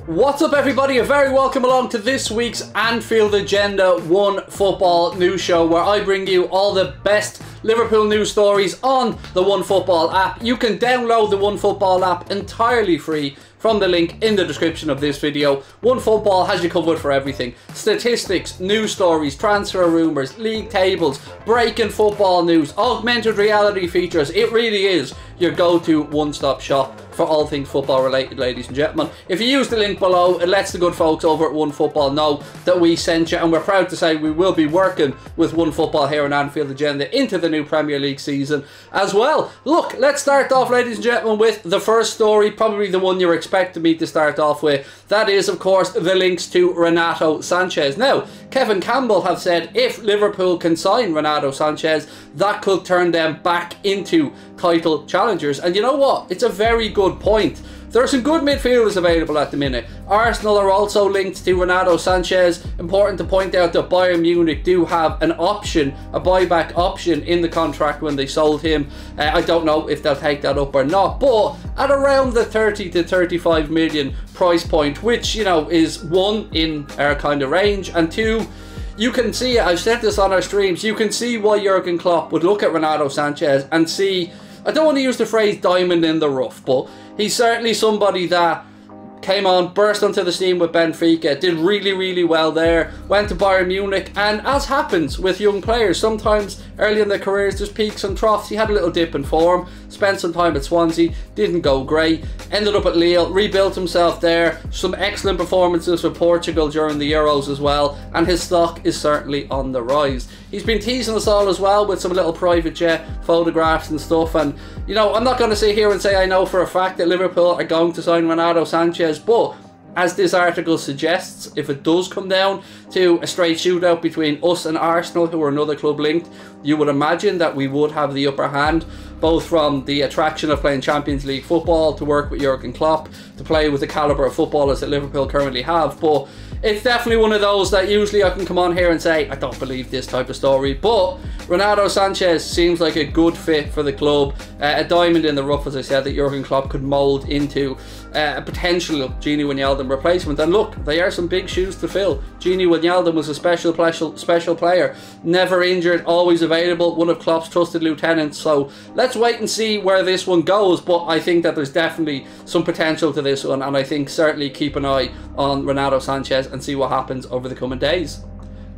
What's up everybody, and very welcome along to this week's Anfield Agenda One Football News Show, where I bring you all the best Liverpool news stories on the One Football app. You can download the One Football app entirely free from the link in the description of this video. One Football has you covered for everything. Statistics, news stories, transfer rumours, league tables, breaking football news, augmented reality features. It really is your go-to one-stop shop for all things football related, ladies and gentlemen. If you use the link below, it lets the good folks over at One Football know that we sent you, and we're proud to say we will be working with One Football here on Anfield Agenda into the new Premier League season as well. Look, let's start off, ladies and gentlemen, with the first story, probably the one you're expecting me to start off with. That is, of course, the links to Renato Sanches. Now, Kevin Campbell have said if Liverpool can sign Renato Sanches, that could turn them back into title challengers. And you know what? It's a very good point. There are some good midfielders available at the minute. Arsenal are also linked to Renato Sanches. Important to point out that Bayern Munich do have an option, a buyback option in the contract when they sold him. I don't know if they'll take that up or not, but at around the 30 to 35 million price point, which, you know, is one, in our kind of range, and two, you can see, I've said this on our streams, you can see why Jurgen Klopp would look at Renato Sanches and see, I don't want to use the phrase diamond in the rough, but he's certainly somebody that came on, burst onto the scene with Benfica, did really well there, went to Bayern Munich, and as happens with young players, sometimes early in their careers there's peaks and troughs. He had a little dip in form, spent some time at Swansea, didn't go great, ended up at Lille, rebuilt himself there, some excellent performances for Portugal during the Euros as well, and his stock is certainly on the rise. He's been teasing us all as well with some little private jet photographs and stuff, and you know, I'm not going to sit here and say I know for a fact that Liverpool are going to sign Renato Sanches, but as this article suggests, if it does come down to a straight shootout between us and Arsenal, who are another club linked, you would imagine that we would have the upper hand, both from the attraction of playing Champions League football, to work with Jurgen Klopp, to play with the calibre of footballers that Liverpool currently have. But it's definitely one of those that usually I can come on here and say I don't believe this type of story, but Renato Sanches seems like a good fit for the club, a diamond in the rough, as I said, that Jurgen Klopp could mould into a potential Gini Wijnaldum replacement. And look, they are some big shoes to fill. Gini Wijnaldum was a special player, never injured, always available, one of Klopp's trusted lieutenants. So let's wait and see where this one goes, but I think that there's definitely some potential to this one, and I think certainly keep an eye on Renato Sanches and see what happens over the coming days.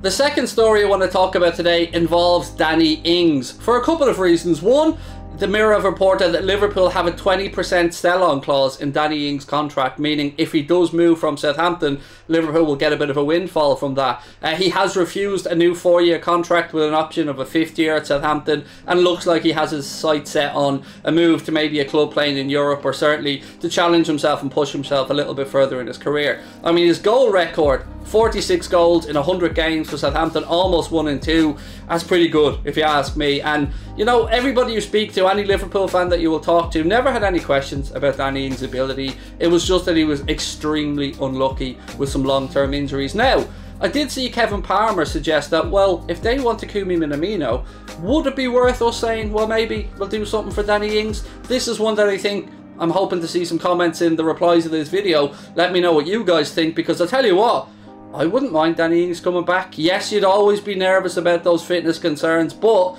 The second story I want to talk about today involves Danny Ings for a couple of reasons. One, the Mirror have reported that Liverpool have a 20% sell-on clause in Danny Ings' contract, meaning if he does move from Southampton, Liverpool will get a bit of a windfall from that. He has refused a new 4-year contract with an option of a 5th year at Southampton, and looks like he has his sights set on a move to maybe a club playing in Europe, or certainly to challenge himself and push himself a little bit further in his career. I mean, his goal record, 46 goals in 100 games for Southampton, almost 1 in 2. That's pretty good if you ask me. And you know, everybody you speak to, any Liverpool fan that you will talk to, never had any questions about Danny Ings' ability. It was just that he was extremely unlucky with some long-term injuries. Now, I did see Kevin Palmer suggest that, well, if they want Takumi Minamino, would it be worth us saying, well, maybe we'll do something for Danny Ings? This is one that I think I'm hoping to see some comments in the replies of this video. Let me know what you guys think, because I'll tell you what, I wouldn't mind Danny Ings coming back. Yes, you'd always be nervous about those fitness concerns, but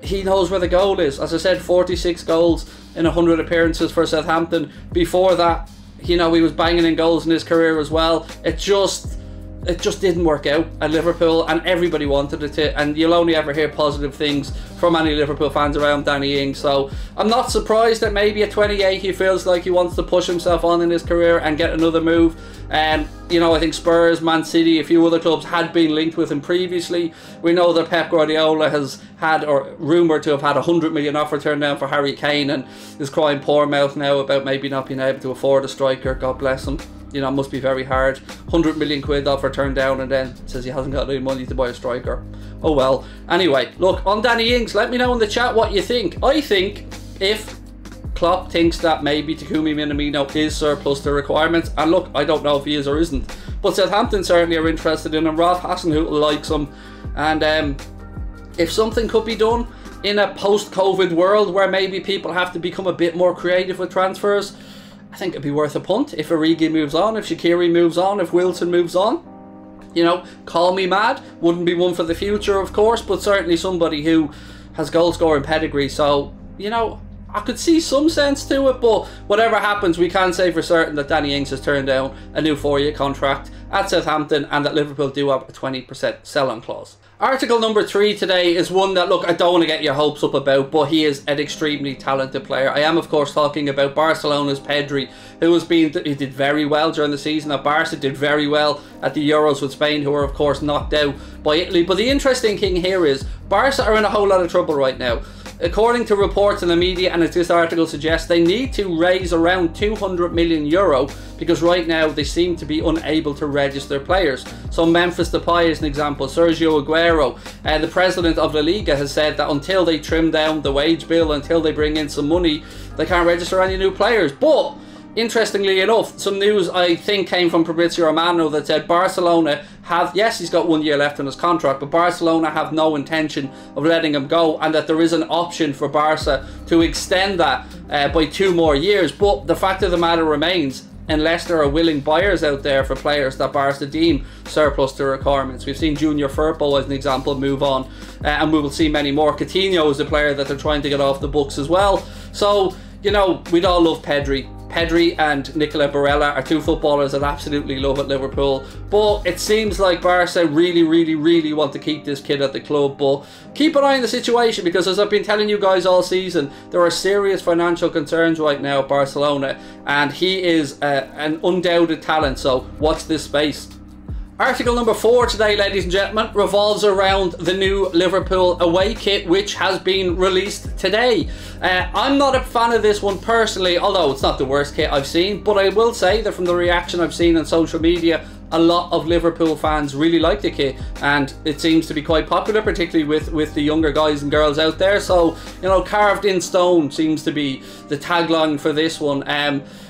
he knows where the goal is. As I said, 46 goals in 100 appearances for Southampton. Before that, you know, he was banging in goals in his career as well. It just didn't work out at Liverpool, and everybody wanted it to, and you'll only ever hear positive things from any Liverpool fans around Danny Ings. So I'm not surprised that maybe at 28 he feels like he wants to push himself on in his career and get another move. And you know, I think Spurs, Man City, a few other clubs had been linked with him previously. We know that Pep Guardiola has had, or rumoured to have had, a 100 million offer turned down for Harry Kane, and is crying poor mouth now about maybe not being able to afford a striker. God bless him. You know, it must be very hard. 100 million quid offer turned down, and then says he hasn't got any money to buy a striker. Oh well. Anyway, look, on Danny Ings, let me know in the chat what you think. I think if Klopp thinks that maybe Takumi Minamino is surplus to requirements, and look, I don't know if he is or isn't, but Southampton certainly are interested in him. Ralph Hasenhüttl likes him, and if something could be done in a post-COVID world where maybe people have to become a bit more creative with transfers, I think it'd be worth a punt if Origi moves on, if Shaqiri moves on, if Wilson moves on. You know, call me mad. Wouldn't be one for the future, of course, but certainly somebody who has goal-scoring pedigree. So, you know, I could see some sense to it, but whatever happens, we can say for certain that Danny Ings has turned down a new 4-year contract at Southampton, and that Liverpool do have a 20% sell-on clause. Article number 3 today is one that, look, I don't want to get your hopes up about, but he is an extremely talented player. I am, of course, talking about Barcelona's Pedri, he did very well during the season at Barca, did very well at the Euros with Spain, who are, of course, knocked out by Italy. But the interesting thing here is Barca are in a whole lot of trouble right now. According to reports in the media, and as this article suggests, they need to raise around €200 million because right now they seem to be unable to register players. So Memphis Depay is an example, Sergio Aguero, the president of La Liga has said that until they trim down the wage bill, until they bring in some money, they can't register any new players. But interestingly enough, some news I think came from Fabrizio Romano that said Barcelona have, yes, he's got 1 year left on his contract, but Barcelona have no intention of letting him go, and that there is an option for Barca to extend that by 2 more years. But the fact of the matter remains, unless there are willing buyers out there for players that Barca deem surplus to requirements. We've seen Junior Firpo as an example move on, and we will see many more. Coutinho is a player that they're trying to get off the books as well. So, you know, we'd all love Pedri. Pedri and Nicola Barella are 2 footballers that absolutely love at Liverpool, but it seems like Barca really want to keep this kid at the club. But keep an eye on the situation, because as I've been telling you guys all season, there are serious financial concerns right now at Barcelona, and he is an undoubted talent, so watch this space. Article number 4 today, ladies and gentlemen, revolves around the new Liverpool away kit, which has been released today. I'm not a fan of this one personally, although it's not the worst kit I've seen, but I will say that from the reaction I've seen on social media, a lot of Liverpool fans really like the kit, and it seems to be quite popular, particularly with the younger guys and girls out there. So, you know, carved in stone seems to be the tagline for this one.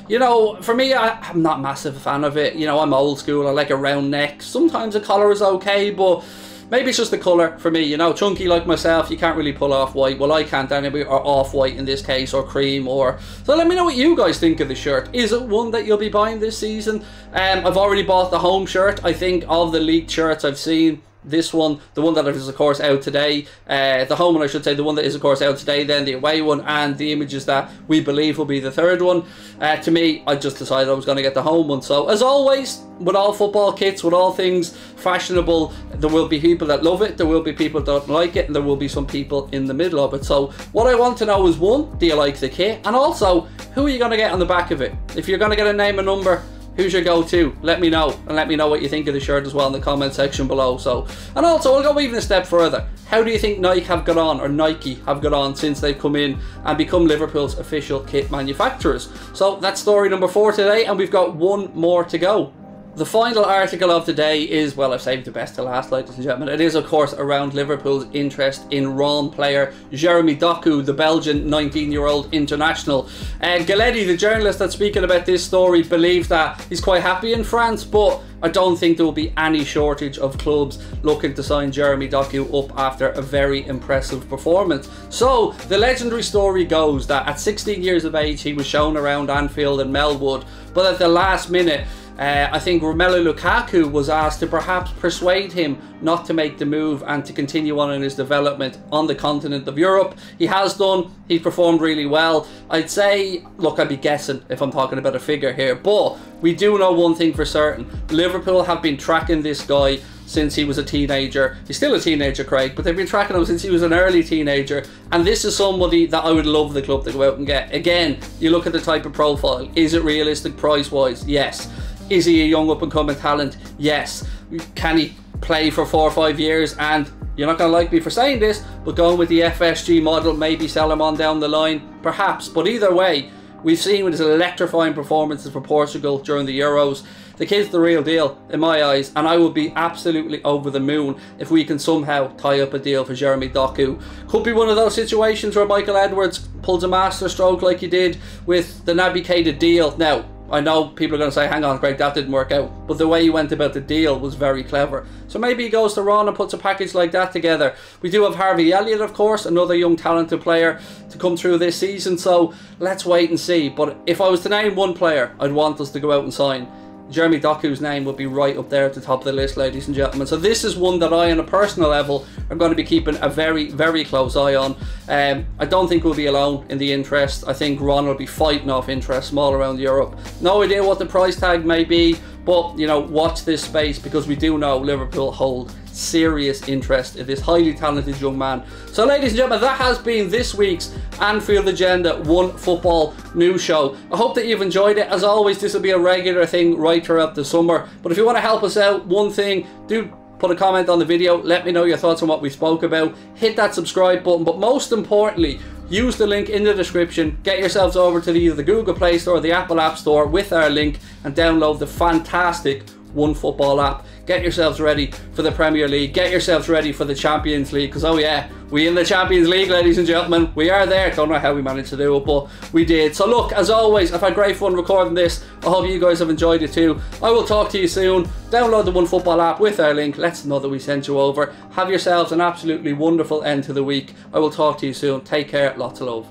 You know, for me, I'm not a massive fan of it. You know, I'm old school. I like a round neck. Sometimes a collar is okay, but maybe it's just the colour for me. You know, chunky like myself, you can't really pull off white. Well, I can't anyway, or off-white in this case, or cream, or... So let me know what you guys think of the shirt. Is it one that you'll be buying this season? I've already bought the home shirt. I think of the leaked shirts I've seen, this one, the one that is of course out today, the home one I should say, the one that is of course out today, then the away one, and the images that we believe will be the third one. To me, I just decided I was going to get the home one. So as always, with all football kits, with all things fashionable, there will be people that love it, there will be people that don't like it, and there will be some people in the middle of it. So what I want to know is, 1, do you like the kit? And also, who are you going to get on the back of it? If you're going to get a name and number, who's your go-to? Let me know, and let me know what you think of the shirt as well in the comment section below. So, and also I'll go even a step further. How do you think Nike have got on since they've come in and become Liverpool's official kit manufacturers? So that's story number 4 today, and we've got 1 more to go. The final article of the day is, well, I've saved the best to last, ladies and gentlemen. It is, of course, around Liverpool's interest in Rome player Jeremy Doku, the Belgian 19-year-old international. Galetti, the journalist that's speaking about this story, believes that he's quite happy in France, but I don't think there will be any shortage of clubs looking to sign Jeremy Doku up after a very impressive performance. So, the legendary story goes that at 16 years of age, he was shown around Anfield and Melwood, but at the last minute, I think Romelu Lukaku was asked to perhaps persuade him not to make the move and to continue on in his development on the continent of Europe. He has done. He's performed really well. I'd say, look, I'd be guessing if I'm talking about a figure here, but we do know one thing for certain. Liverpool have been tracking this guy since he was a teenager. He's still a teenager, Craig, but they've been tracking him since he was an early teenager, and this is somebody that I would love the club to go out and get. Again, you look at the type of profile. Is it realistic price-wise? Yes. Is he a young up-and-coming talent? Yes. Can he play for 4 or 5 years? And you're not going to like me for saying this, but going with the FSG model, maybe sell him on down the line, perhaps. But either way, we've seen with his electrifying performances for Portugal during the Euros, the kid's the real deal in my eyes, and I would be absolutely over the moon if we can somehow tie up a deal for Jeremy Doku. Could be one of those situations where Michael Edwards pulls a masterstroke like he did with the Naby Keita deal. Now, I know people are going to say, hang on, Greg, that didn't work out. But the way he went about the deal was very clever. So maybe he goes to Ron and puts a package like that together. We do have Harvey Elliott, of course, another young talented player to come through this season. So let's wait and see. But if I was to name one player I'd want us to go out and sign, Jeremy Doku's name would be right up there at the top of the list, ladies and gentlemen. So this is one that I, on a personal level, am going to be keeping a very, very close eye on. I don't think we'll be alone in the interest. I think Ron will be fighting off interest all around Europe. No idea what the price tag may be, but, you know, watch this space, because we do know Liverpool hold serious interest in this highly talented young man. So ladies and gentlemen, that has been this week's Anfield Agenda One Football News Show. I hope that you've enjoyed it. As always, this will be a regular thing right throughout the summer. But if you want to help us out, one thing, do put a comment on the video. Let me know your thoughts on what we spoke about. Hit that subscribe button. But most importantly, use the link in the description. Get yourselves over to either the Google Play Store or the Apple App Store with our link and download the fantastic One Football app. Get yourselves ready for the Premier League. Get yourselves ready for the Champions League, because oh yeah, we in the Champions League, ladies and gentlemen. We are there. Don't know how we managed to do it, but we did. So look, as always, I've had great fun recording this. I hope you guys have enjoyed it too. I will talk to you soon. Download the One Football app with our link. Let us know that we sent you over. Have yourselves an absolutely wonderful end to the week. I will talk to you soon. Take care. Lots of love.